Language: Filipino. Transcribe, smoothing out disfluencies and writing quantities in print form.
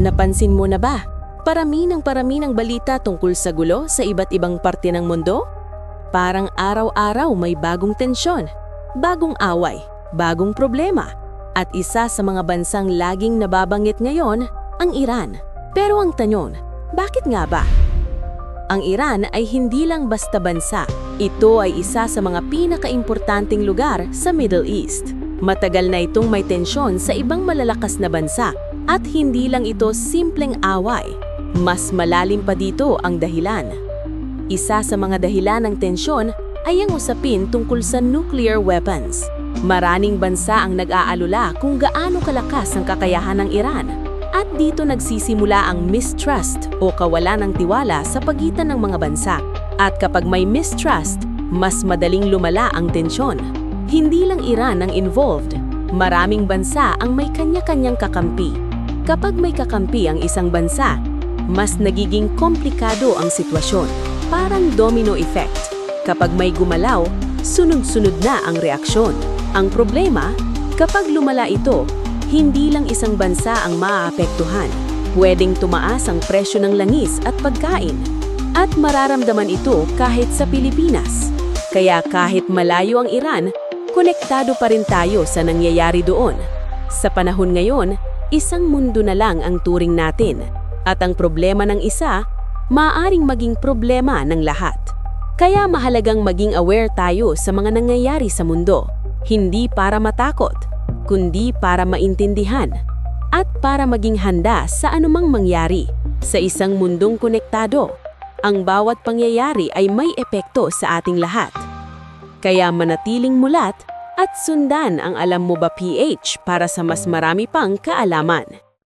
Napansin mo na ba? Parami ng balita tungkol sa gulo sa iba't ibang parte ng mundo? Parang araw-araw may bagong tensyon, bagong away, bagong problema. At isa sa mga bansang laging nababanggit ngayon, ang Iran. Pero ang tanong, bakit nga ba? Ang Iran ay hindi lang basta bansa. Ito ay isa sa mga pinakaimportanteng lugar sa Middle East. Matagal na itong may tensyon sa ibang malalakas na bansa at hindi lang ito simpleng away. Mas malalim pa dito ang dahilan. Isa sa mga dahilan ng tensyon ay ang usapin tungkol sa nuclear weapons. Maraming bansa ang nag-aalala kung gaano kalakas ang kakayahan ng Iran. At dito nagsisimula ang mistrust o kawalan ng tiwala sa pagitan ng mga bansa. At kapag may mistrust, mas madaling lumala ang tensyon. Hindi lang Iran ang involved. Maraming bansa ang may kanya-kanyang kakampi. Kapag may kakampi ang isang bansa, mas nagiging komplikado ang sitwasyon. Parang domino effect. Kapag may gumalaw, sunod-sunod na ang reaksyon. Ang problema, kapag lumala ito, hindi lang isang bansa ang maaapektuhan. Pwedeng tumaas ang presyo ng langis at pagkain. At mararamdaman ito kahit sa Pilipinas. Kaya kahit malayo ang Iran, konektado pa rin tayo sa nangyayari doon. Sa panahon ngayon, isang mundo na lang ang turing natin. At ang problema ng isa, maaaring maging problema ng lahat. Kaya mahalagang maging aware tayo sa mga nangyayari sa mundo. Hindi para matakot, kundi para maintindihan at para maging handa sa anumang mangyari. Sa isang mundong konektado, ang bawat pangyayari ay may epekto sa ating lahat. Kaya manatiling mulat at sundan ang Alam Mo Ba PH para sa mas marami pang kaalaman.